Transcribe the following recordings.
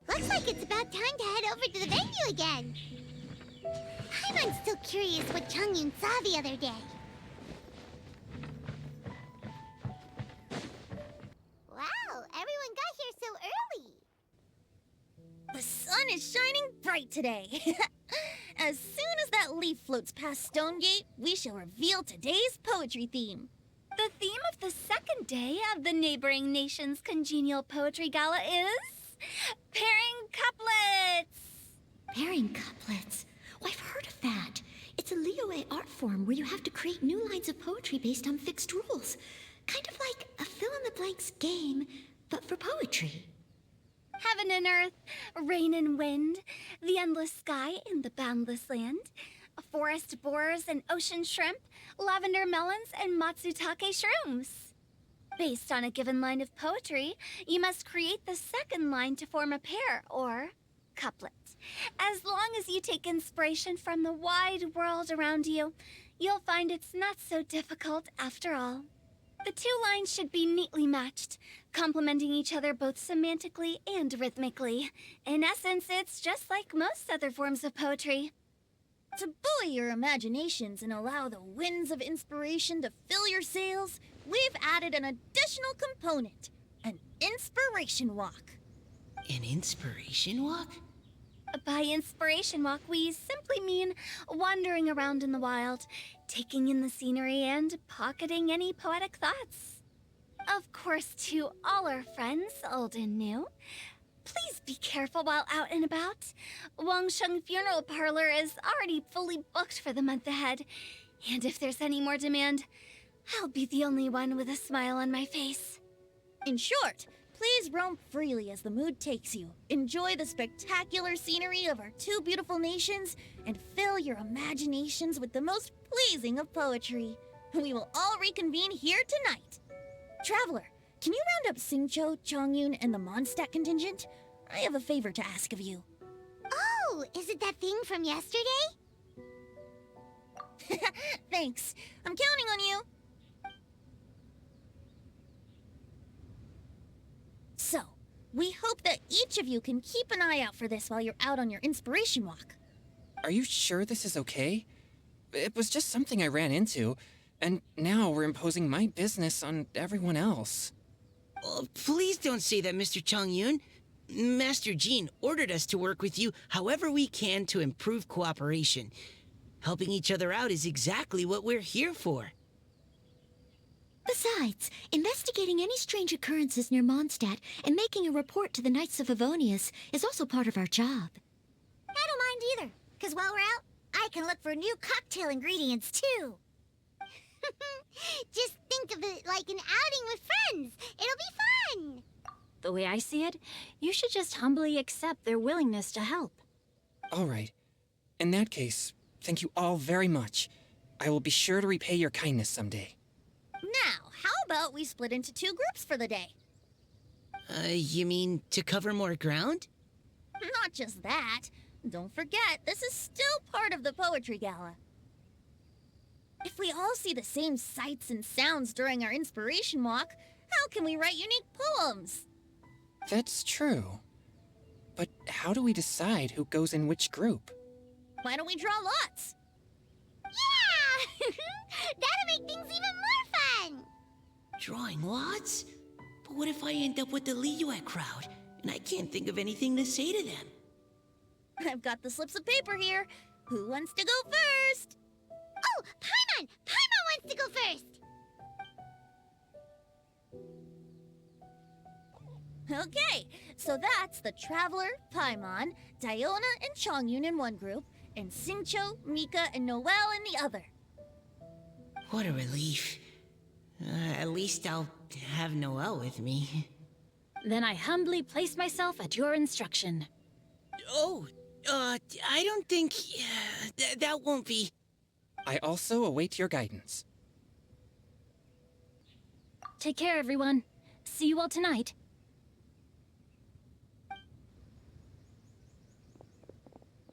Looks like it's about time to head over to the venue again. I'm still curious what Chongyun saw the other day. Wow, everyone got here so early. The sun is shining bright today. As soon as that leaf floats past Stonegate, we shall reveal today's poetry theme. The theme of the second day of the neighboring nation's congenial poetry gala is... pairing couplets! Pairing couplets? Oh, I've heard of that. It's a Liyue art form where you have to create new lines of poetry based on fixed rules. Kind of like a fill-in-the-blanks game, but for poetry. Heaven and earth, rain and wind, the endless sky and the boundless land, forest borers and ocean shrimp, lavender melons and matsutake shrooms. Based on a given line of poetry, you must create the second line to form a pair, or couplet. As long as you take inspiration from the wide world around you, you'll find it's not so difficult after all. The two lines should be neatly matched, complementing each other both semantically and rhythmically. In essence, it's just like most other forms of poetry. To buoy your imaginations and allow the winds of inspiration to fill your sails, we've added an additional component, an inspiration walk. An inspiration walk? By inspiration walk, we simply mean wandering around in the wild, taking in the scenery and pocketing any poetic thoughts. Of course, to all our friends, old and new, please be careful while out and about. Wangsheng Funeral Parlor is already fully booked for the month ahead, and if there's any more demand, I'll be the only one with a smile on my face. In short, please roam freely as the mood takes you. Enjoy the spectacular scenery of our two beautiful nations, and fill your imaginations with the most pleasing of poetry. We will all reconvene here tonight. Traveler, can you round up Xingqiu, Chongyun, and the Mondstadt contingent? I have a favor to ask of you. Oh, is it that thing from yesterday? Thanks. I'm counting on you. So, we hope that each of you can keep an eye out for this while you're out on your inspiration walk. Are you sure this is okay? It was just something I ran into, and now we're imposing my business on everyone else. Oh, please don't say that, Mr. Chongyun. Master Jean ordered us to work with you however we can to improve cooperation. Helping each other out is exactly what we're here for. Besides, investigating any strange occurrences near Mondstadt and making a report to the Knights of Favonius is also part of our job. I don't mind either, because while we're out, I can look for new cocktail ingredients too. Just think of it like an outing with friends. It'll be fun. The way I see it, you should just humbly accept their willingness to help. All right. In that case, thank you all very much. I will be sure to repay your kindness someday. Now, how about we split into two groups for the day? You mean to cover more ground? Not just that. Don't forget, this is still part of the Poetry Gala. If we all see the same sights and sounds during our inspiration walk, how can we write unique poems? That's true. But how do we decide who goes in which group? Why don't we draw lots? Yeah! That'll make things even more fun! Drawing lots? But what if I end up with the Liyue crowd, and I can't think of anything to say to them? I've got the slips of paper here. Who wants to go first? Oh, Paimon! Paimon wants to go first! Okay, so that's the Traveler, Paimon, Diona, and Chongyun in one group, and Xingqiu, Mika, and Noelle in the other. What a relief. At least I'll have Noelle with me. Then I humbly place myself at your instruction. Oh, I don't think... that won't be... I also await your guidance. Take care, everyone. See you all tonight.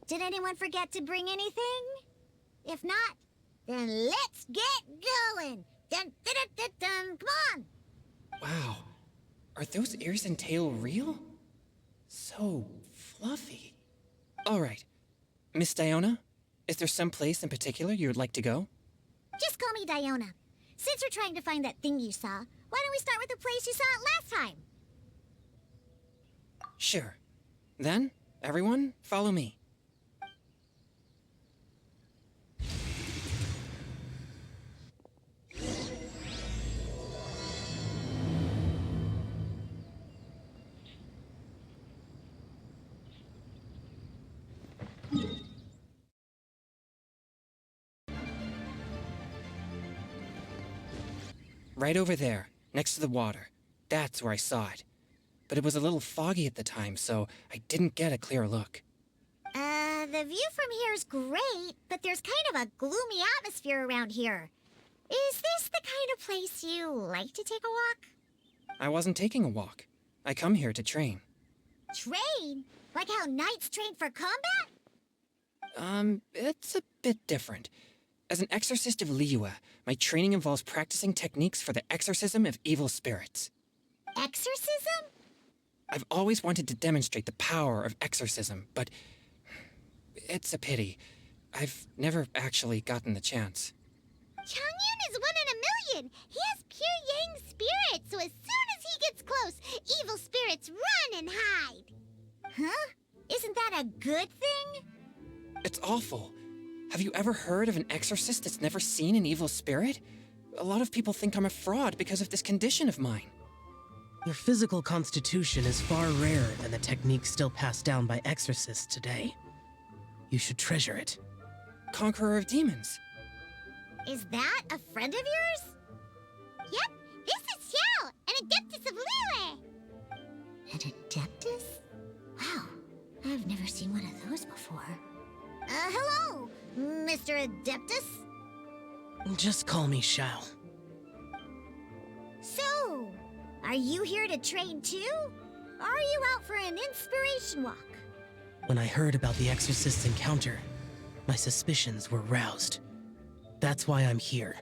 Did anyone forget to bring anything? If not, then let's get going! Dun, dun, dun, dun, dun. Come on! Wow. Are those ears and tail real? So fluffy. All right. Miss Diona, is there some place in particular you would like to go? Just call me Diona. Since we're trying to find that thing you saw, why don't we start with the place you saw it last time? Sure. Then, everyone, follow me. Right over there, next to the water. That's where I saw it. But it was a little foggy at the time, so I didn't get a clear look. The view from here is great, but there's kind of a gloomy atmosphere around here. Is this the kind of place you like to take a walk? I wasn't taking a walk. I come here to train. Train? Like how knights train for combat? It's a bit different. As an exorcist of Liyue, my training involves practicing techniques for the exorcism of evil spirits. Exorcism? I've always wanted to demonstrate the power of exorcism, but it's a pity. I've never actually gotten the chance. Chongyun is 1 in a million. He has pure yang spirit, so as soon as he gets close, evil spirits run and hide. Huh? Isn't that a good thing? It's awful. Have you ever heard of an exorcist that's never seen an evil spirit? A lot of people think I'm a fraud because of this condition of mine. Your physical constitution is far rarer than the techniques still passed down by exorcists today. You should treasure it. Conqueror of demons. Is that a friend of yours? Yep, this is Xiao, an adeptus of Liyue. An adeptus? Wow, I've never seen one of those before. Hello, Mr. Adeptus? Just call me Shao. So, are you here to train too? Or are you out for an inspiration walk? When I heard about the exorcist's encounter, my suspicions were roused. That's why I'm here.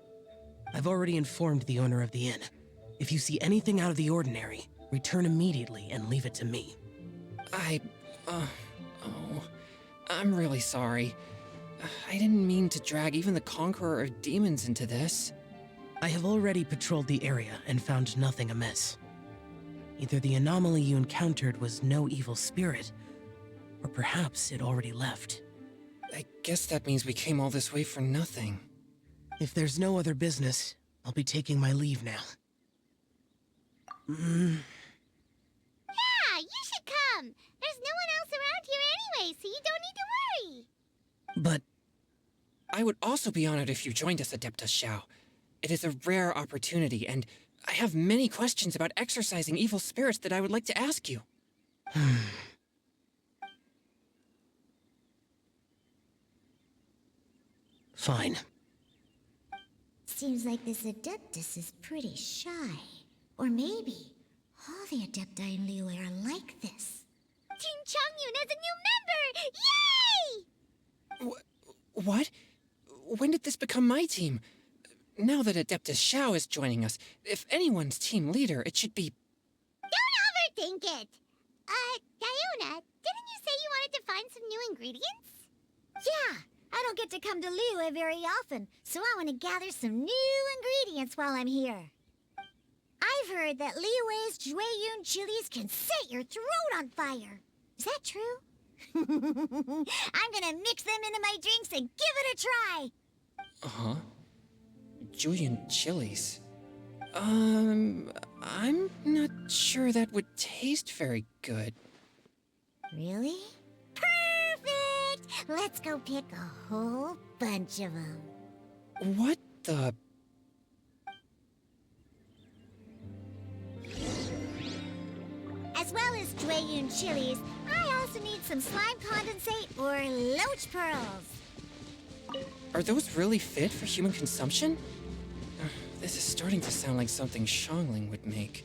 I've already informed the owner of the inn. If you see anything out of the ordinary, return immediately and leave it to me. I'm really sorry. I didn't mean to drag even the Conqueror of Demons into this. I have already patrolled the area and found nothing amiss. Either the anomaly you encountered was no evil spirit, or perhaps it already left. I guess that means we came all this way for nothing. If there's no other business, I'll be taking my leave now. Yeah, you should come. There's no one else around here anyway, so you don't need to worry. But I would also be honored if you joined us, Adeptus Xiao. It is a rare opportunity, and I have many questions about exorcising evil spirits that I would like to ask you. Fine. Seems like this adeptus is pretty shy. Or maybe all the adepti in Liyue are like this. Team Chongyun has a new member! Yay! What? When did this become my team? Now that Adeptus Xiao is joining us, if anyone's team leader, it should be... Don't overthink it. Diona, didn't you say you wanted to find some new ingredients? Yeah, I don't get to come to Liyue very often, so I want to gather some new ingredients while I'm here. I've heard that Liyue's Jueyun chilies can set your throat on fire. Is that true? I'm gonna mix them into my drinks and give it a try. Uh-huh. Julian chilies. I'm not sure that would taste very good. Really? Perfect! Let's go pick a whole bunch of them. What the... As well as Jueyun chilies, I also need some slime condensate or loach pearls. Are those really fit for human consumption? This is starting to sound like something Xiangling would make.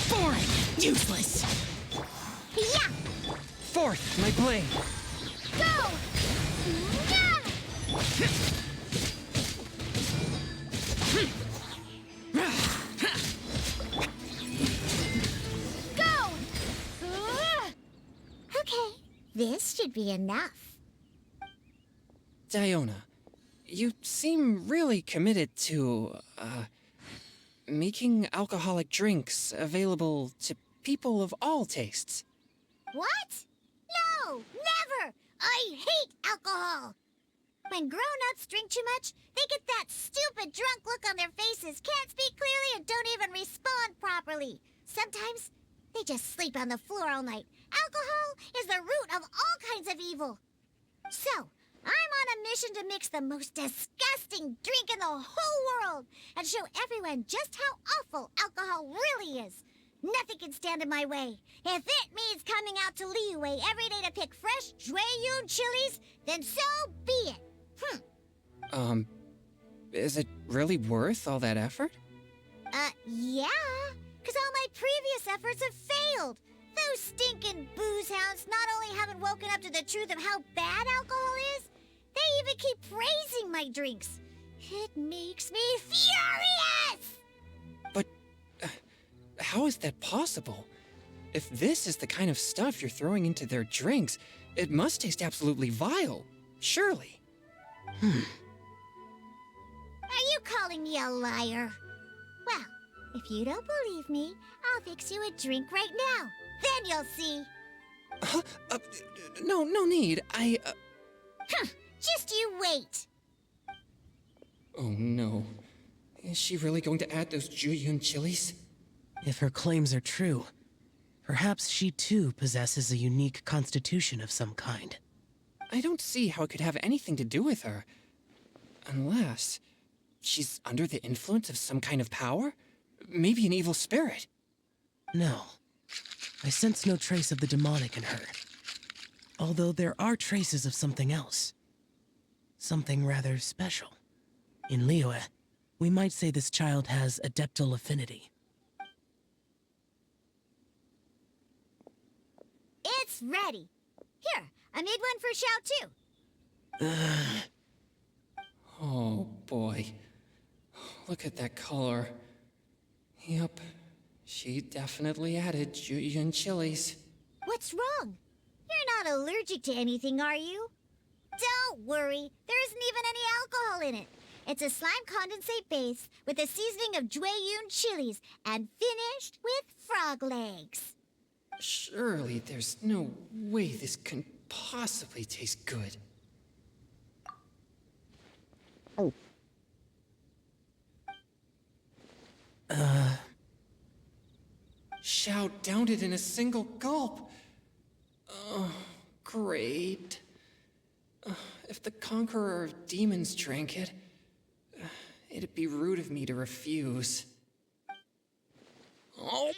Boring! Useless! Yeah! Fourth, my blade. Go! Yeah! Go! Okay, this should be enough. Diona, you seem really committed to, making alcoholic drinks available to people of all tastes. What? No, never! I hate alcohol! When grown-ups drink too much, they get that stupid drunk look on their faces, can't speak clearly, and don't even respond properly. Sometimes, they just sleep on the floor all night. Alcohol is the root of all kinds of evil. So, I'm on a mission to mix the most disgusting drink in the whole world and show everyone just how awful alcohol really is. Nothing can stand in my way. If it means coming out to Liyue every day to pick fresh Jueyun chilies, then so be it. Is it really worth all that effort? Yeah, because all my previous efforts have failed. Those stinking booze hounds not only haven't woken up to the truth of how bad alcohol is, they even keep praising my drinks. It makes me furious! But how is that possible? If this is the kind of stuff you're throwing into their drinks, it must taste absolutely vile. Surely. Are you calling me a liar? Well, if you don't believe me, I'll fix you a drink right now. Then you'll see. No need. Just you wait. Oh no. Is she really going to add those Jueyun chilies? If her claims are true, perhaps she too possesses a unique constitution of some kind. I don't see how it could have anything to do with her. Unless she's under the influence of some kind of power? Maybe an evil spirit. No. I sense no trace of the demonic in her. Although there are traces of something else. Something rather special. In Liyue, we might say this child has adeptal affinity. It's ready. Here, I made one for Xiao too. Oh boy. Look at that color. Yep. She definitely added Jueyun chilies. What's wrong? You're not allergic to anything, are you? Don't worry, there isn't even any alcohol in it. It's a slime condensate base with a seasoning of Jueyun chilies and finished with frog legs. Surely there's no way this can possibly taste good. Xiao downed it in a single gulp. Oh, great. If the Conqueror of Demons drank it, it'd be rude of me to refuse. Oh.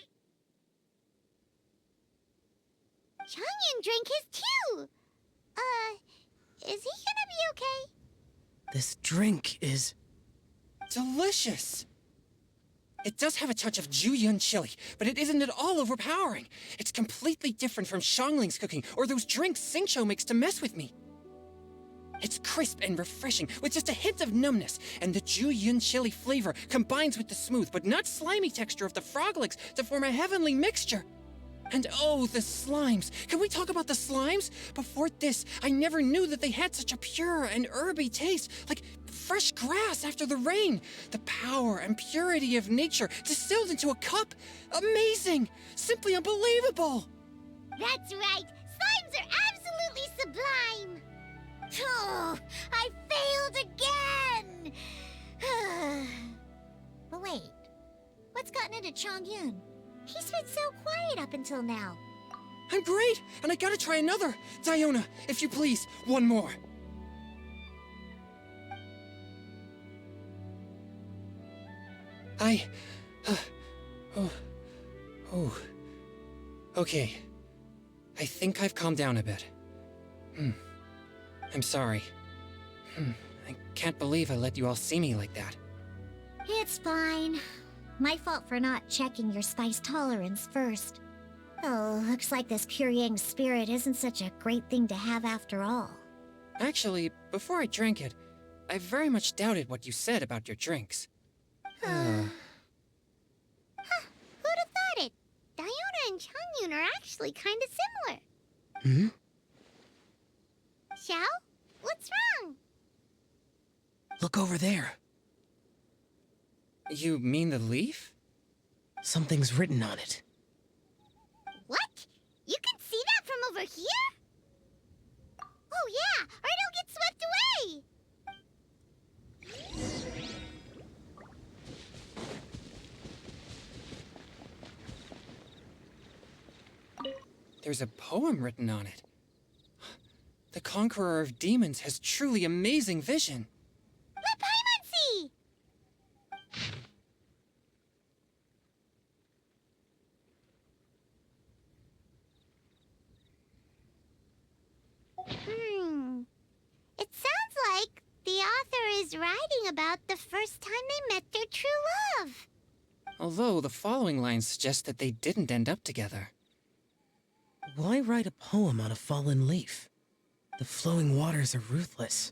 Changyan drank his too. Is he gonna be okay? This drink is... delicious! It does have a touch of Jueyun chili, but it isn't at all overpowering. It's completely different from Xiangling's cooking or those drinks Xingqiu makes to mess with me. It's crisp and refreshing, with just a hint of numbness, and the Jueyun chili flavor combines with the smooth but not slimy texture of the frog legs to form a heavenly mixture. And oh, the slimes! Can we talk about the slimes? Before this, I never knew that they had such a pure and herby taste, like fresh grass after the rain. The power and purity of nature distilled into a cup. Amazing! Simply unbelievable! That's right. Slimes are absolutely sublime. Oh, I failed again. But wait, what's gotten into Chongyun? He's been so quiet up until now. I'm great, and I gotta try another. Diona, if you please, one more. Okay. I think I've calmed down a bit. I'm sorry. I can't believe I let you all see me like that. It's fine. My fault for not checking your spice tolerance first. Oh, looks like this pure yang spirit isn't such a great thing to have after all. Actually, before I drank it, I very much doubted what you said about your drinks. Who'd have thought it? Diona and Changyun are actually kind of similar. Hmm? Xiao? What's wrong? Look over there. You mean the leaf? Something's written on it. What? You can see that from over here? Oh yeah, or it'll get swept away! There's a poem written on it. The Conqueror of Demons has truly amazing vision. Let Paimon see! It sounds like the author is writing about the first time they met their true love. Although the following lines suggest that they didn't end up together. Why write a poem on a fallen leaf? The flowing waters are ruthless.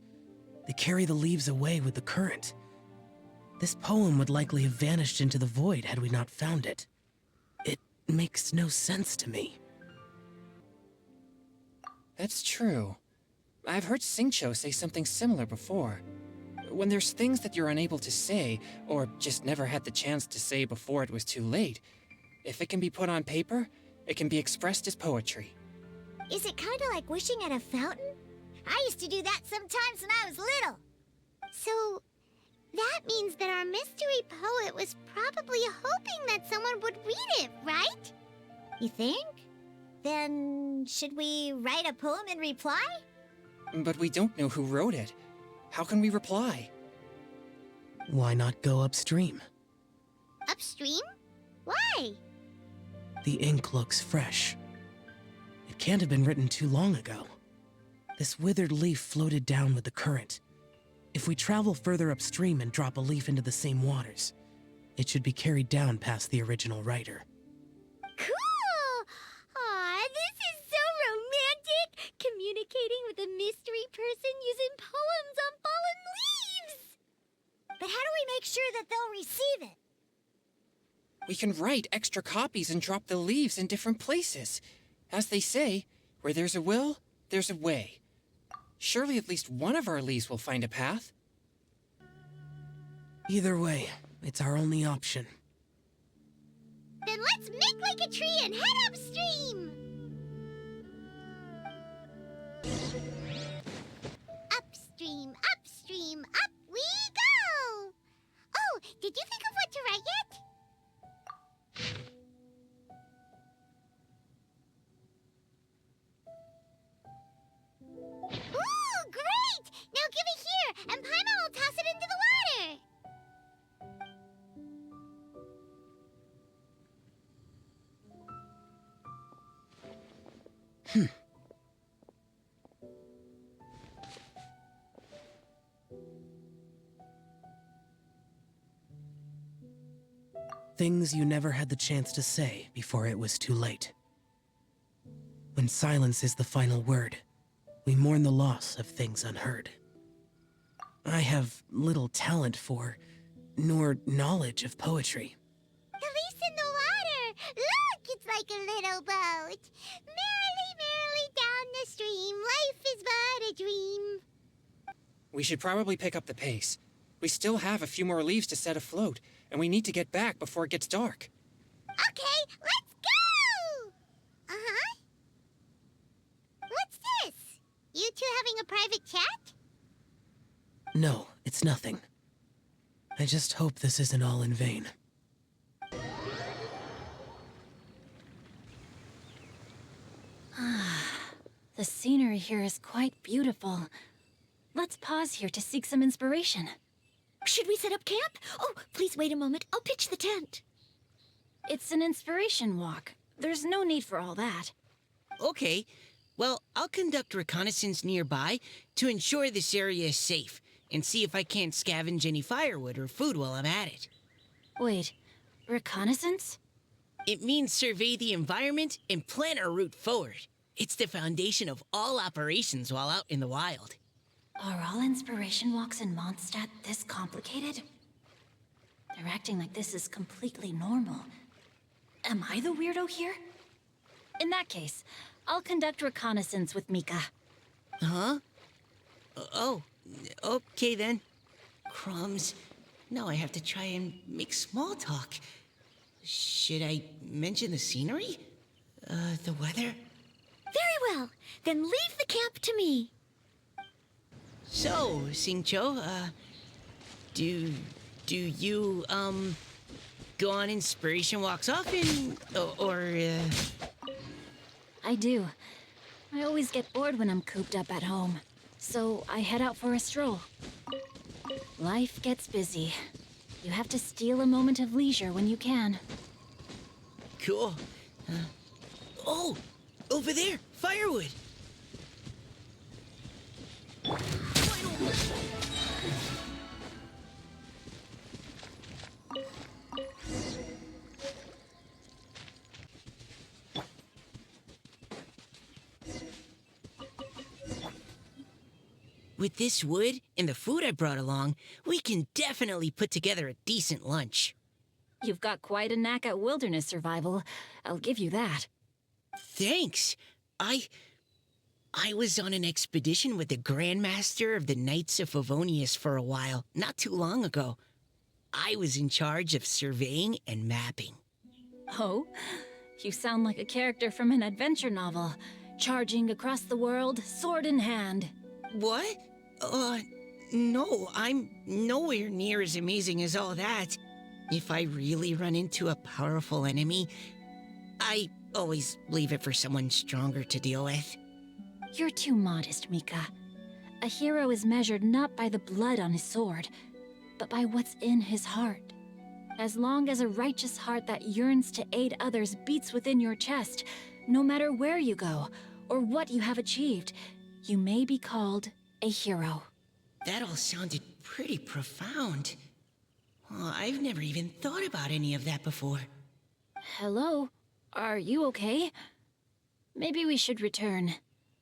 They carry the leaves away with the current. This poem would likely have vanished into the void had we not found it. It makes no sense to me. That's true. I've heard Xingqiu say something similar before. When there's things that you're unable to say, or just never had the chance to say before it was too late, if it can be put on paper, it can be expressed as poetry. Is it kind of like wishing at a fountain? I used to do that sometimes when I was little. So, that means that our mystery poet was probably hoping that someone would read it, right? You think? Then, should we write a poem in reply? But we don't know who wrote it. How can we reply? Why not go upstream? Upstream? Why? The ink looks fresh. It can't have been written too long ago. This withered leaf floated down with the current. If we travel further upstream and drop a leaf into the same waters, it should be carried down past the original writer. Cool! Aw, this is so romantic! Communicating with a mystery person using poems on fallen leaves! But how do we make sure that they'll receive it? We can write extra copies and drop the leaves in different places. As they say, where there's a will, there's a way. Surely at least one of our leaves will find a path. Either way, it's our only option. Then let's make like a tree and head upstream! Upstream, upstream, up we go! Oh, did you think of what to write yet? Ooh, great! Now give it here, and Paimon will toss it into the water! Things you never had the chance to say before it was too late. When silence is the final word, we mourn the loss of things unheard. I have little talent for, nor knowledge of poetry. The leaf's in the water! Look, it's like a little boat! Merrily, merrily down the stream, life is but a dream. We should probably pick up the pace. We still have a few more leaves to set afloat, and we need to get back before it gets dark. Okay, let's go! Uh-huh. What's this? You two having a private chat? No, it's nothing. I just hope this isn't all in vain. The scenery here is quite beautiful. Let's pause here to seek some inspiration. Should we set up camp? Oh, please wait a moment. I'll pitch the tent. It's an inspiration walk. There's no need for all that. Okay. Well, I'll conduct reconnaissance nearby to ensure this area is safe and see if I can't scavenge any firewood or food while I'm at it. Wait, reconnaissance? It means survey the environment and plan our route forward. It's the foundation of all operations while out in the wild. Are all inspiration walks in Mondstadt this complicated? They're acting like this is completely normal. Am I the weirdo here? In that case, I'll conduct reconnaissance with Mika. Huh? Oh, okay then. Crumbs. Now I have to try and make small talk. Should I mention the scenery? The weather? Very well. Then leave the camp to me. So, Xingqiu, do you, go on inspiration walks often? I do. I always get bored when I'm cooped up at home. So I head out for a stroll. Life gets busy. You have to steal a moment of leisure when you can. Cool. Oh, over there, firewood. With this wood and the food I brought along, we can definitely put together a decent lunch. You've got quite a knack at wilderness survival. I'll give you that. Thanks. I was on an expedition with the Grandmaster of the Knights of Favonius for a while, not too long ago. I was in charge of surveying and mapping. Oh? You sound like a character from an adventure novel. Charging across the world, sword in hand. What? No, I'm nowhere near as amazing as all that. If I really run into a powerful enemy, I always leave it for someone stronger to deal with. You're too modest, Mika. A hero is measured not by the blood on his sword, but by what's in his heart. As long as a righteous heart that yearns to aid others beats within your chest, no matter where you go or what you have achieved, you may be called a hero. That all sounded pretty profound. I've never even thought about any of that before. Hello? Are you okay? Maybe we should return,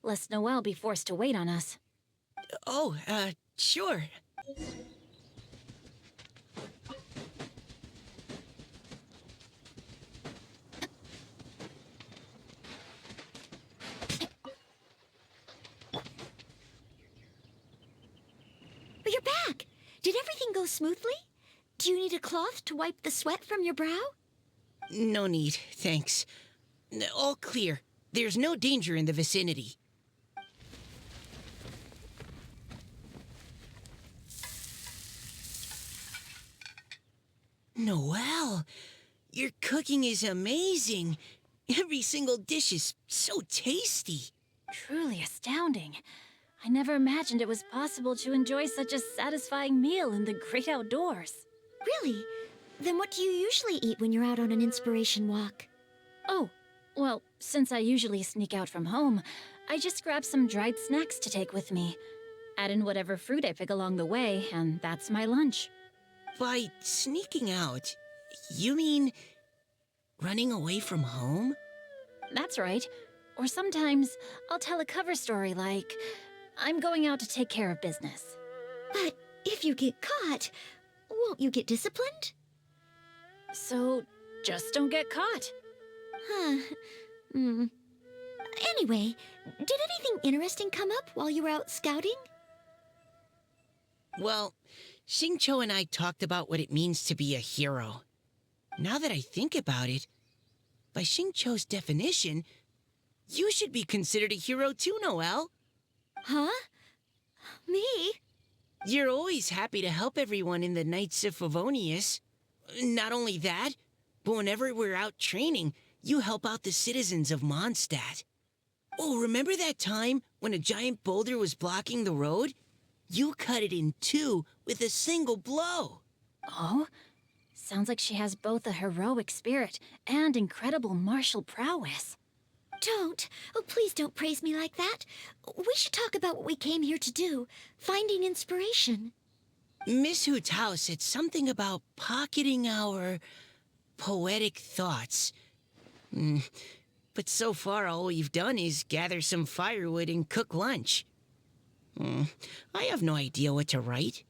lest Noelle be forced to wait on us. Oh, sure. You're back. Did everything go smoothly? Do you need a cloth to wipe the sweat from your brow? No need, thanks. All clear. There's no danger in the vicinity. Noelle, your cooking is amazing. Every single dish is so tasty. Truly astounding. I never imagined it was possible to enjoy such a satisfying meal in the great outdoors. Really? Then what do you usually eat when you're out on an inspiration walk? Oh, well, since I usually sneak out from home, I just grab some dried snacks to take with me. Add in whatever fruit I pick along the way, and that's my lunch. By sneaking out, you mean running away from home? That's right. Or sometimes I'll tell a cover story like, I'm going out to take care of business. But if you get caught, won't you get disciplined? So, just don't get caught. Huh. Anyway, did anything interesting come up while you were out scouting? Well, Xingqiu and I talked about what it means to be a hero. Now that I think about it, by Xingqiu's definition, you should be considered a hero too, Noelle. Huh? Me? You're always happy to help everyone in the Knights of Favonius. Not only that, but whenever we're out training, you help out the citizens of Mondstadt. Oh, remember that time when a giant boulder was blocking the road? You cut it in two with a single blow. Oh? Sounds like she has both a heroic spirit and incredible martial prowess. Please don't praise me like that. We should talk about what we came here to do, finding inspiration. Miss Hutao said something about pocketing our poetic thoughts But so far, all we've done is gather some firewood and cook lunch. I have no idea what to write.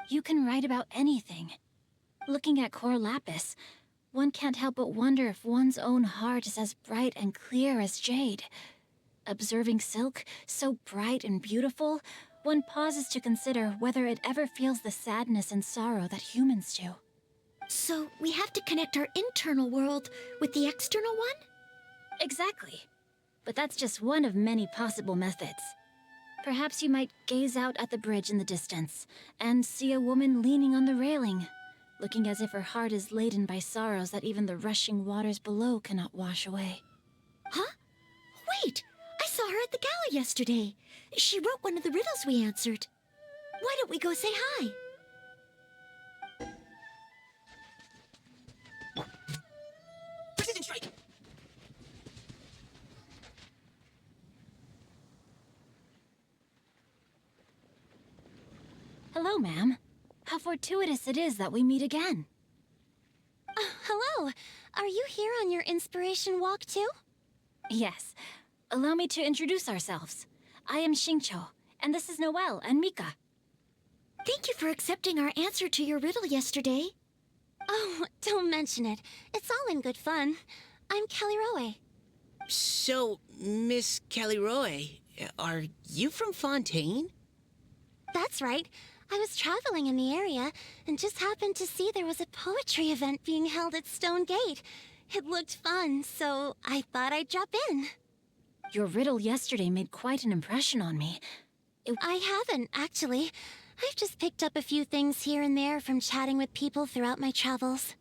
You can write about anything. Looking at Core Lapis, one can't help but wonder if one's own heart is as bright and clear as jade. Observing silk, so bright and beautiful, one pauses to consider whether it ever feels the sadness and sorrow that humans do. So we have to connect our internal world with the external one? Exactly. But that's just one of many possible methods. Perhaps you might gaze out at the bridge in the distance and see a woman leaning on the railing, looking as if her heart is laden by sorrows that even the rushing waters below cannot wash away. Huh? Wait! I saw her at the gala yesterday. She wrote one of the riddles we answered. Why don't we go say hi? Precision strike! Hello, ma'am. How fortuitous it is that we meet again. Hello. Are you here on your inspiration walk too? Yes. Allow me to introduce ourselves. I am Xingqiu, and this is Noelle and Mika. Thank you for accepting our answer to your riddle yesterday. Oh, don't mention it. It's all in good fun. I'm Kelly Rowe. So, Miss Caliroy, are you from Fontaine? That's right. I was traveling in the area and just happened to see there was a poetry event being held at Stone Gate. It looked fun, so I thought I'd drop in. Your riddle yesterday made quite an impression on me. I haven't, actually. I've just picked up a few things here and there from chatting with people throughout my travels.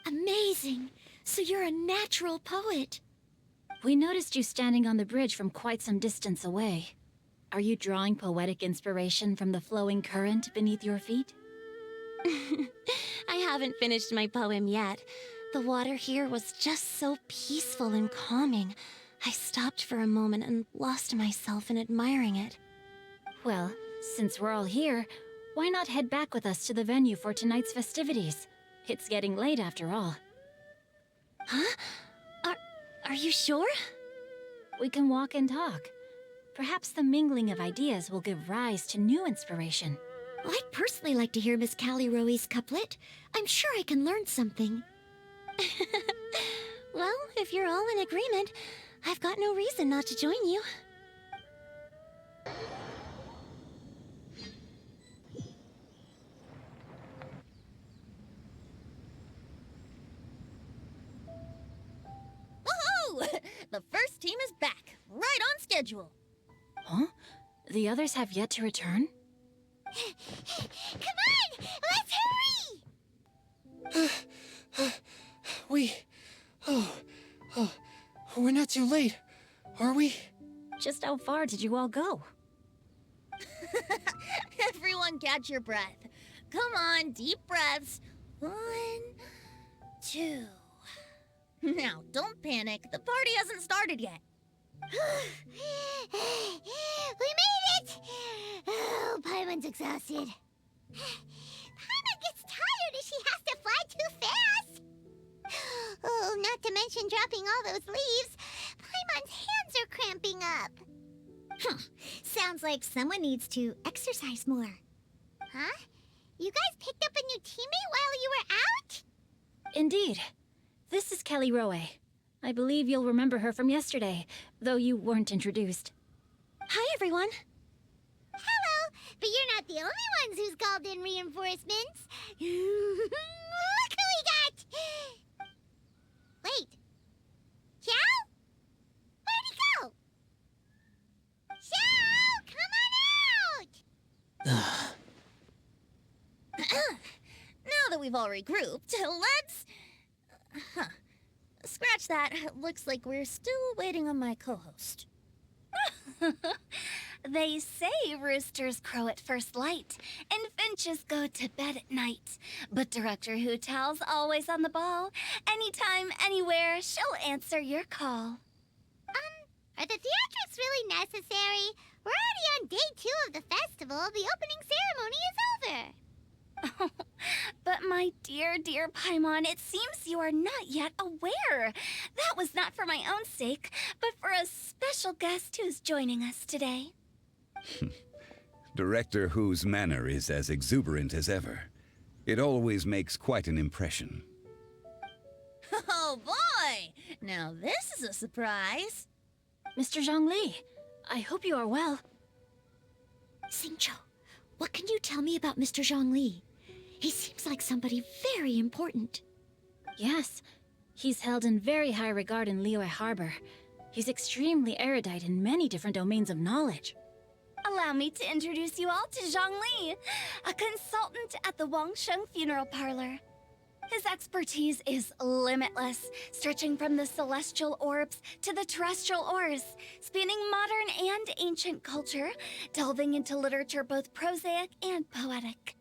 Amazing! So you're a natural poet. We noticed you standing on the bridge from quite some distance away. Are you drawing poetic inspiration from the flowing current beneath your feet? I haven't finished my poem yet. The water here was just so peaceful and calming. I stopped for a moment and lost myself in admiring it. Well, since we're all here, why not head back with us to the venue for tonight's festivities? It's getting late after all. Huh? Are you sure? We can walk and talk. Perhaps the mingling of ideas will give rise to new inspiration. Well, I'd personally like to hear Miss Callie Rowe's couplet. I'm sure I can learn something. Well, if you're all in agreement, I've got no reason not to join you. Woohoo! The first team is back, right on schedule. Huh? The others have yet to return? Come on! Let's hurry! We're not too late, are we? Just how far did you all go? Everyone catch your breath. Come on, deep breaths. 1, 2. Now, don't panic. The party hasn't started yet. We made it! Oh, Paimon's exhausted. Paimon gets tired if she has to fly too fast. Oh, not to mention dropping all those leaves. Paimon's hands are cramping up. Sounds like someone needs to exercise more. Huh? You guys picked up a new teammate while you were out? Indeed. This is Kelly Rowe. I believe you'll remember her from yesterday, though you weren't introduced. Hi, everyone. Hello, but you're not the only ones who's called in reinforcements. Look who we got! Wait. Xiao? Where'd he go? Xiao, come on out! Now that we've all regrouped, let's... Scratch that. Looks like we're still waiting on my co-host. They say roosters crow at first light, and finches go to bed at night. But Director Hootal's always on the ball. Anytime, anywhere, she'll answer your call. Are the theatrics really necessary? We're already on day 2 of the festival. The opening ceremony is over. But my dear, dear Paimon, it seems you are not yet aware. That was not for my own sake, but for a special guest who's joining us today. Director Who's manner is as exuberant as ever. It always makes quite an impression. Oh boy! Now this is a surprise. Mr. Zhongli, I hope you are well. Xingqiu, what can you tell me about Mr. Zhongli? He seems like somebody very important. Yes, he's held in very high regard in Liyue Harbor. He's extremely erudite in many different domains of knowledge. Allow me to introduce you all to Zhongli, a consultant at the Wangsheng Funeral Parlor. His expertise is limitless, stretching from the celestial orbs to the terrestrial ores, spanning modern and ancient culture, delving into literature both prosaic and poetic.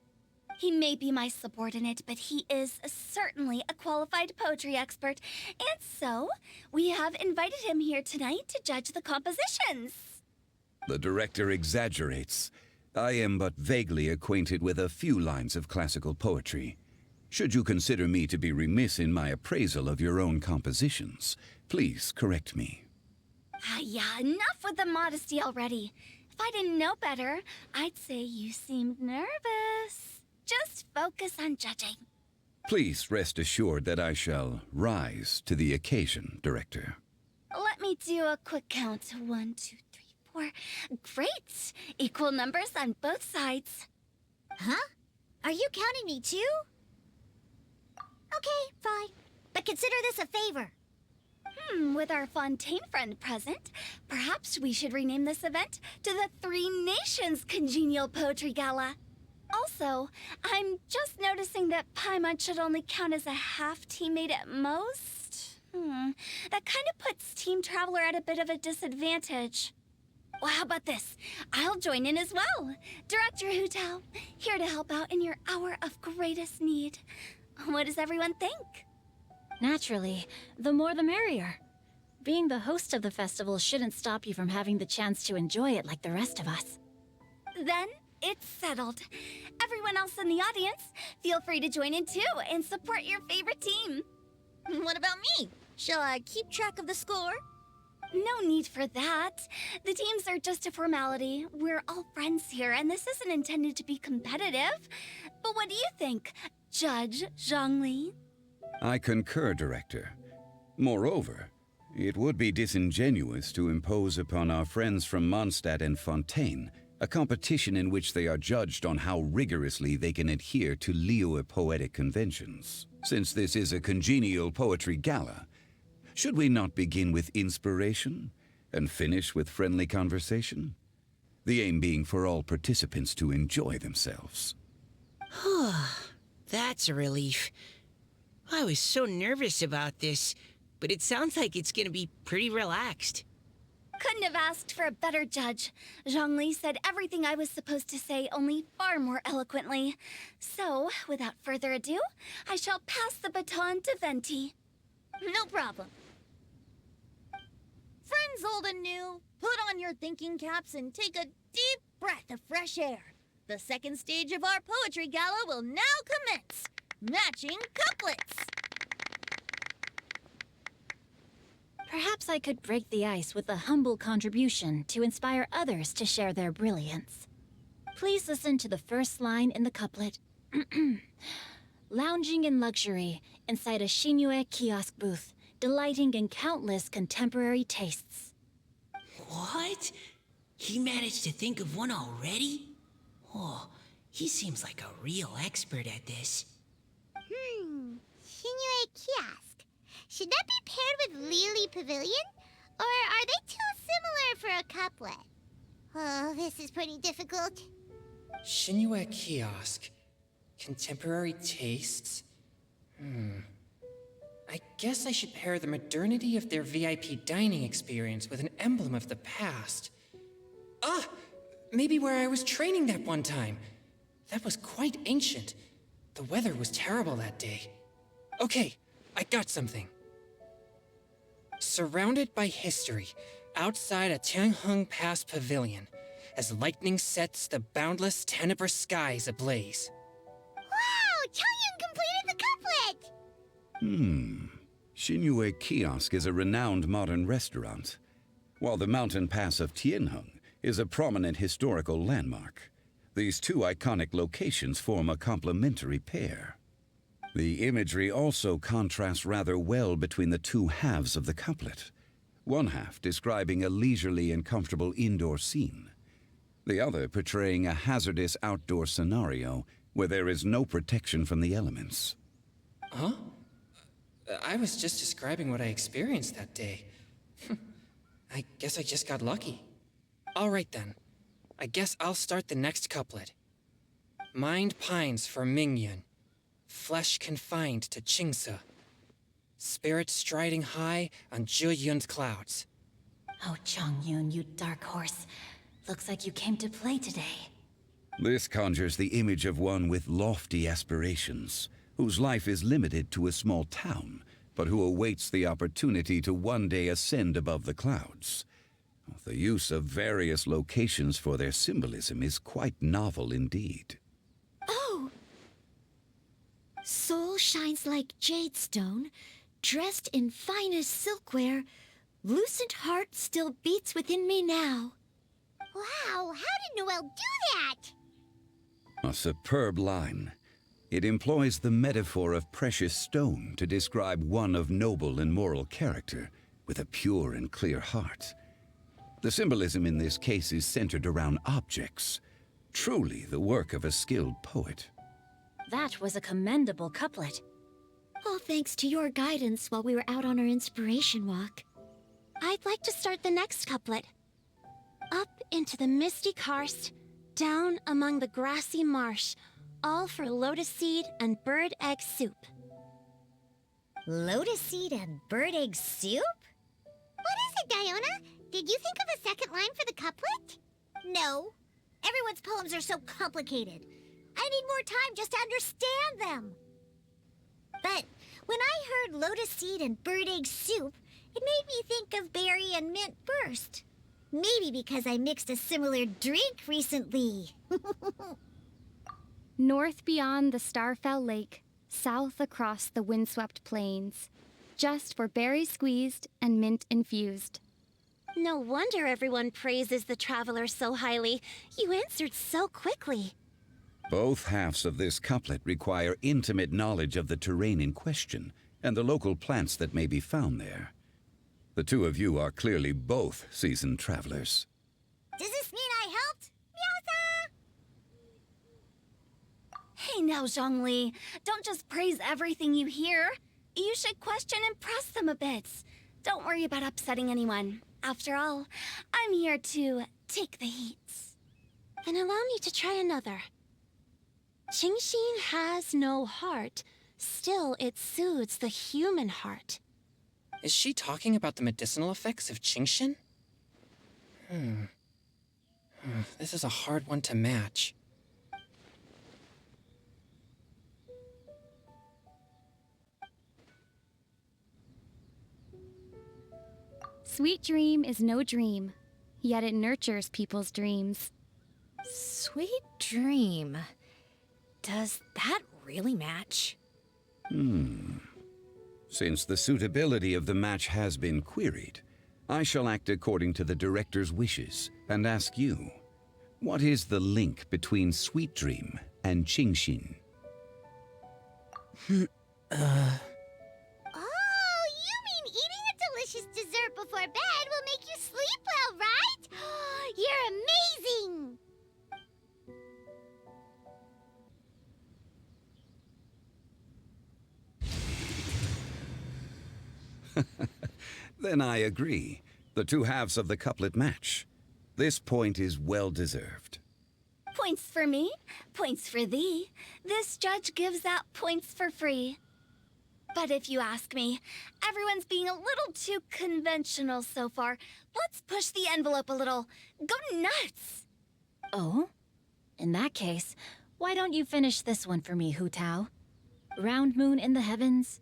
He may be my subordinate, but he is certainly a qualified poetry expert, and so we have invited him here tonight to judge the compositions. The director exaggerates. I am but vaguely acquainted with a few lines of classical poetry. Should you consider me to be remiss in my appraisal of your own compositions, please correct me. Yeah, enough with the modesty already. If I didn't know better, I'd say you seemed nervous. Just focus on judging. Please rest assured that I shall rise to the occasion, Director. Let me do a quick count. 1, 2, 3, 4. Great! Equal numbers on both sides. Huh? Are you counting me too? Okay, fine. But consider this a favor. With our Fontaine friend present, perhaps we should rename this event to the Three Nations Congenial Poetry Gala. Also, I'm just noticing that Paimon should only count as a half teammate at most. That kind of puts Team Traveler at a bit of a disadvantage. Well, how about this? I'll join in as well. Director Hu Tao, here to help out in your hour of greatest need. What does everyone think? Naturally, the more the merrier. Being the host of the festival shouldn't stop you from having the chance to enjoy it like the rest of us. Then it's settled. Everyone else in the audience, feel free to join in too and support your favorite team. What about me? Shall I keep track of the score? No need for that. The teams are just a formality. We're all friends here, and this isn't intended to be competitive. But what do you think, Judge Zhongli? I concur, Director. Moreover, it would be disingenuous to impose upon our friends from Mondstadt and Fontaine a competition in which they are judged on how rigorously they can adhere to Liyue poetic conventions. Since this is a congenial poetry gala, should we not begin with inspiration and finish with friendly conversation? The aim being for all participants to enjoy themselves. That's a relief. I was so nervous about this, but it sounds like it's gonna be pretty relaxed. Couldn't have asked for a better judge. Zhongli said everything I was supposed to say, only far more eloquently. So, without further ado, I shall pass the baton to Venti. No problem. Friends old and new, put on your thinking caps and take a deep breath of fresh air. The second stage of our poetry gala will now commence. Matching couplets. Perhaps I could break the ice with a humble contribution to inspire others to share their brilliance. Please listen to the first line in the couplet. Lounging in luxury inside a Shinue kiosk booth, delighting in countless contemporary tastes. What? He managed to think of one already? Oh, he seems like a real expert at this. Shinue Kiosk. Should that be paired with Lily Pavilion? Or are they too similar for a couplet? Oh, this is pretty difficult. Shinue Kiosk. Contemporary tastes? I guess I should pair the modernity of their VIP dining experience with an emblem of the past. Ah! Maybe where I was training that one time. That was quite ancient. The weather was terrible that day. Okay, I got something. Surrounded by history, outside a Tianheng Pass pavilion, as lightning sets the boundless tenebrous skies ablaze. Wow! Changyun Xinyue Kiosk is a renowned modern restaurant, while the mountain pass of Tianheng is a prominent historical landmark. These two iconic locations form a complementary pair. The imagery also contrasts rather well between the two halves of the couplet. One half describing a leisurely and comfortable indoor scene, the other portraying a hazardous outdoor scenario where there is no protection from the elements. Huh? I was just describing what I experienced that day. I guess I just got lucky. All right then. I guess I'll start the next couplet. Mind pines for Mingyun, flesh confined to Qingse, spirit striding high on Zheyun's clouds. Oh, Chongyun, you dark horse. Looks like you came to play today. This conjures the image of one with lofty aspirations, whose life is limited to a small town, but who awaits the opportunity to one day ascend above the clouds. The use of various locations for their symbolism is quite novel indeed. Oh! Soul shines like jadestone, dressed in finest silkware. Lucent heart still beats within me now. Wow, how did Noelle do that? A superb line. It employs the metaphor of precious stone to describe one of noble and moral character, with a pure and clear heart. The symbolism in this case is centered around objects, truly the work of a skilled poet. That was a commendable couplet. All thanks to your guidance while we were out on our inspiration walk. I'd like to start the next couplet. Up into the misty karst, down among the grassy marsh, all for lotus seed and bird egg soup. Lotus seed and bird egg soup? What is it, Diona? Did you think of a second line for the couplet? No. Everyone's poems are so complicated. I need more time just to understand them. But when I heard lotus seed and bird egg soup, it made me think of berry and mint burst. Maybe because I mixed a similar drink recently. North beyond the Starfell Lake, south across the windswept plains, just for berry squeezed and mint infused. No wonder everyone praises the traveler so highly. You answered so quickly. Both halves of this couplet require intimate knowledge of the terrain in question and the local plants that may be found there. The two of you are clearly both seasoned travelers. Does this mean I helped? Meowsa! Hey now, Zhongli. Don't just praise everything you hear. You should question and press them a bit. Don't worry about upsetting anyone. After all, I'm here to take the heat. Then allow me to try another. Qingxin has no heart. Still, it soothes the human heart. Is she talking about the medicinal effects of Qingxin? This is a hard one to match. Sweet dream is no dream, yet it nurtures people's dreams. Sweet dream. Does that really match? Since the suitability of the match has been queried, I shall act according to the director's wishes and ask you, what is the link between Sweet Dream and Qingxin? Oh, you mean eating a delicious dessert before bed will make you sleep well, right? You're amazing! Then I agree. The two halves of the couplet match. This point is well deserved. Points for me, points for thee. This judge gives out points for free. But if you ask me, everyone's being a little too conventional so far. Let's push the envelope a little. Go nuts! Oh? In that case, why don't you finish this one for me, Hu Tao? Round moon in the heavens,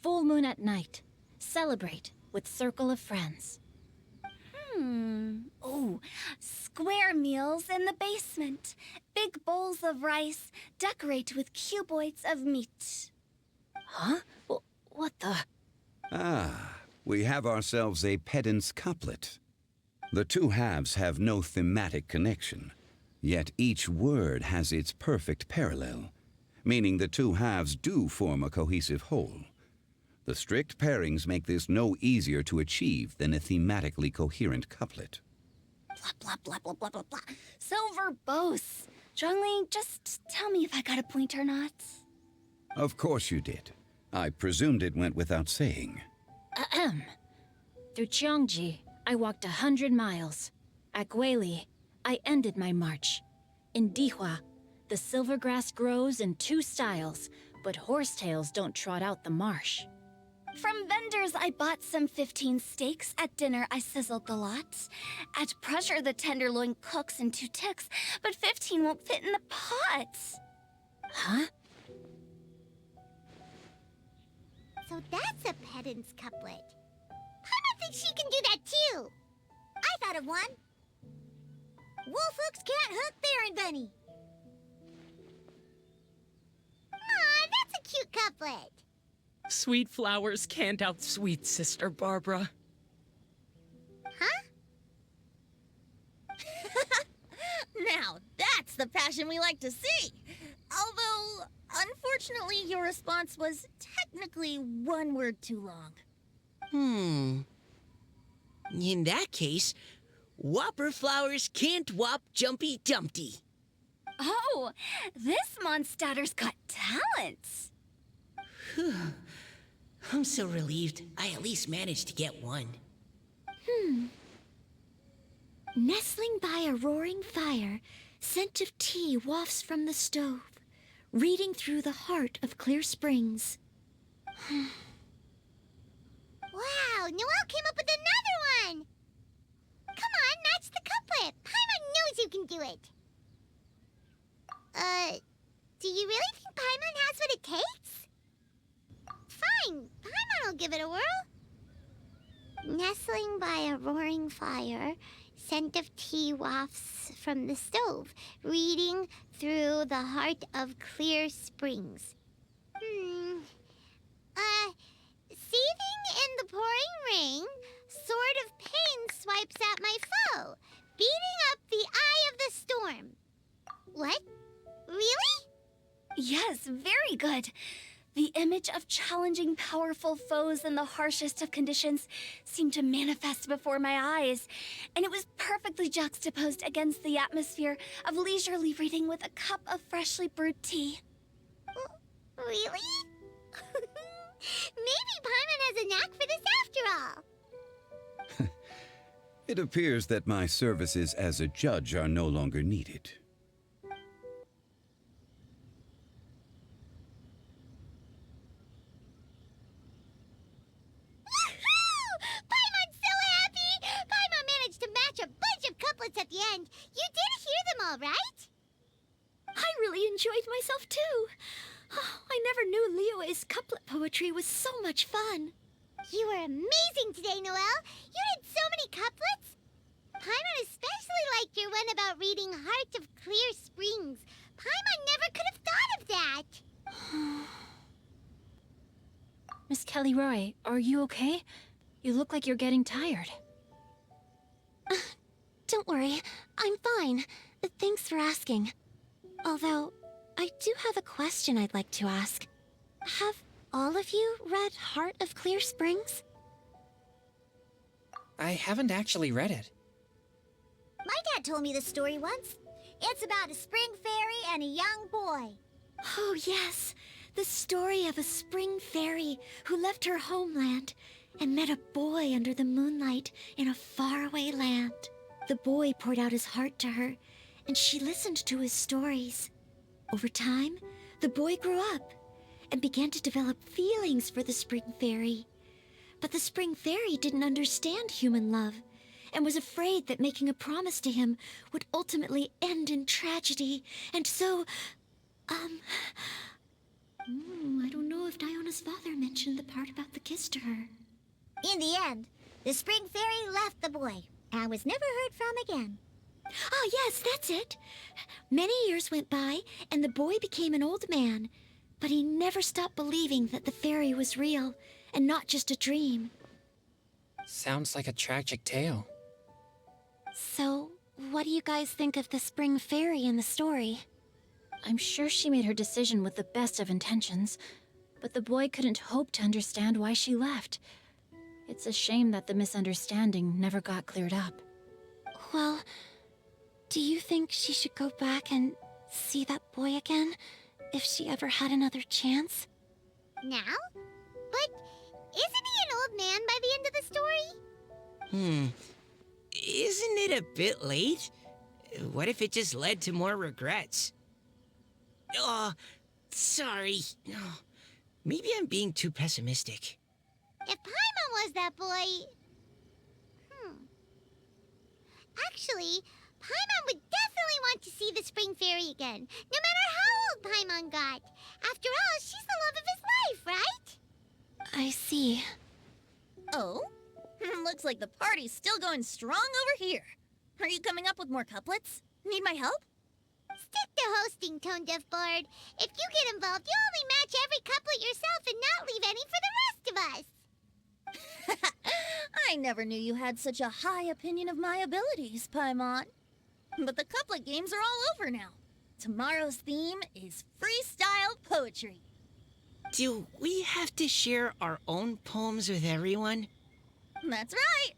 full moon at night. Celebrate with circle of friends. Oh, square meals in the basement. Big bowls of rice, decorate with cuboids of meat. Huh? What the? Ah, we have ourselves a pedant's couplet. The two halves have no thematic connection, yet each word has its perfect parallel, meaning the two halves do form a cohesive whole. The strict pairings make this no easier to achieve than a thematically coherent couplet. Blah, blah, blah, blah, blah, blah, blah. So verbose. Zhongli, just tell me if I got a point or not. Of course you did. I presumed it went without saying. Ahem. Through Cheongji, I walked 100 miles. At Guili, I ended my march. In Dihua, the silver grass grows in 2 styles, but horsetails don't trot out the marsh. From vendors, I bought some 15 steaks. At dinner, I sizzled the lot. At pressure, the tenderloin cooks in 2 ticks, but 15 won't fit in the pot. Huh? So that's a pedant's couplet. Paimon thinks she can do that too. I thought of one. Wolf hooks can't hook Baron Bunny. Aw, that's a cute couplet. Sweet flowers can't outsweet Sister Barbara. Huh? Now, that's the passion we like to see. Although, unfortunately, your response was technically 1 word too long. In that case, Whopper flowers can't whop Jumpy Dumpty. Oh, this monster's got talents. I'm so relieved I at least managed to get one. Nestling by a roaring fire, scent of tea wafts from the stove, reading through the heart of clear springs. Wow, Noelle came up with another one! Come on, match the couplet. Paimon knows you can do it. Do you really think Paimon has what it takes? Fine, Paimon will give it a whirl. Nestling by a roaring fire, scent of tea wafts from the stove, reading through the heart of clear springs. Seething in the pouring rain, sword of pain swipes at my foe, beating up the eye of the storm. What? Really? Yes, very good. The image of challenging powerful foes in the harshest of conditions seemed to manifest before my eyes, and it was perfectly juxtaposed against the atmosphere of leisurely reading with a cup of freshly brewed tea. Really? Maybe Paimon has a knack for this after all. It appears that my services as a judge are no longer needed. Paimon's so happy! Paimon managed to match a bunch of couplets at the end. You did hear them all, right? I really enjoyed myself too. Oh, I never knew Liyue's couplet poetry was so much fun. You were amazing today, Noelle. You did so many couplets. Paimon especially liked your one about reading Heart of Clear Springs. Paimon never could have thought of that. Miss Kelly Roy, are you okay? You look like you're getting tired. Don't worry, I'm fine. Thanks for asking. Although, I do have a question I'd like to ask. Have all of you read Heart of Clear Springs? I haven't actually read it. My dad told me this story once. It's about a spring fairy and a young boy. Oh, yes. The story of a spring fairy who left her homeland and met a boy under the moonlight in a faraway land. The boy poured out his heart to her, and she listened to his stories. Over time, the boy grew up and began to develop feelings for the spring fairy. But the spring fairy didn't understand human love and was afraid that making a promise to him would ultimately end in tragedy. And so, I don't know if Diona's father mentioned the part about the kiss to her. In the end, the spring fairy left the boy and was never heard from again. Ah, yes, that's it. Many years went by, and the boy became an old man. but he never stopped believing that the fairy was real and not just a dream. Sounds like a tragic tale. So, what do you guys think of the spring fairy in the story? I'm sure she made her decision with the best of intentions, but the boy couldn't hope to understand why she left. It's a shame that the misunderstanding never got cleared up. Well, do you think she should go back and see that boy again, if she ever had another chance? Now? But isn't he an old man by the end of the story? Isn't it a bit late? What if it just led to more regrets? Oh, sorry. Oh, maybe I'm being too pessimistic. If Paimon was that boy... Actually, Paimon would definitely want to see the spring fairy again, no matter how old Paimon got. After all, she's the love of his life, right? I see. Oh? Looks like the party's still going strong over here. Are you coming up with more couplets? Need my help? Stick to hosting, Tone Deaf Bard. If you get involved, you'll only match every couplet yourself and not leave any for the rest of us. I never knew you had such a high opinion of my abilities, Paimon. But the couplet games are all over now. Tomorrow's theme is freestyle poetry. Do we have to share our own poems with everyone? That's right.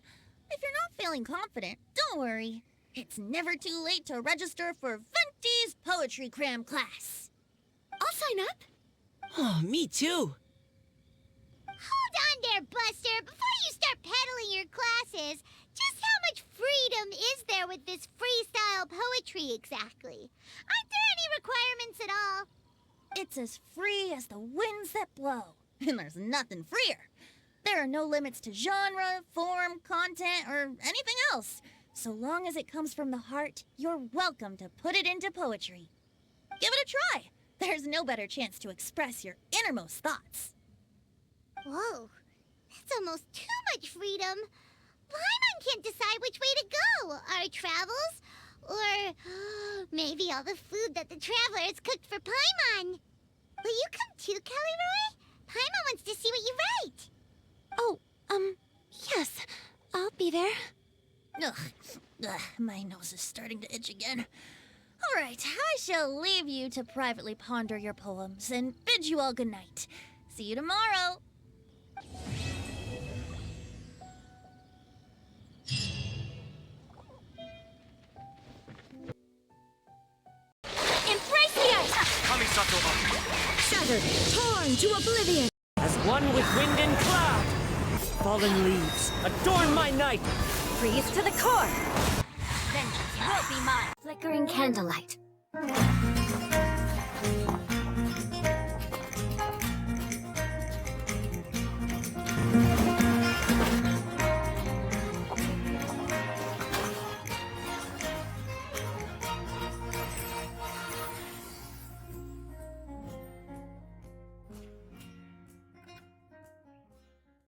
If you're not feeling confident, don't worry. It's never too late to register for Venti's Poetry Cram class. I'll sign up. Oh, me too. Hold on there, Buster. Before you start peddling your classes, just how much freedom is there with this freestyle poetry exactly? Aren't there any requirements at all? It's as free as the winds that blow. And there's nothing freer. There are no limits to genre, form, content, or anything else. So long as it comes from the heart, you're welcome to put it into poetry. Give it a try. There's no better chance to express your innermost thoughts. Whoa, that's almost too much freedom. Paimon can't decide which way to go. Our travels, or maybe all the food that the travelers cooked for Paimon. Will you come too, Kelly Roy? Paimon wants to see what you write. Oh, yes. I'll be there. Ugh, my nose is starting to itch again. All right, I shall leave you to privately ponder your poems and bid you all good night. See you tomorrow. Embrace the ice! Shattered, torn to oblivion. As one with wind and cloud, fallen leaves adorn my night. Freeze to the core! Vengeance will be mine. Flickering candlelight.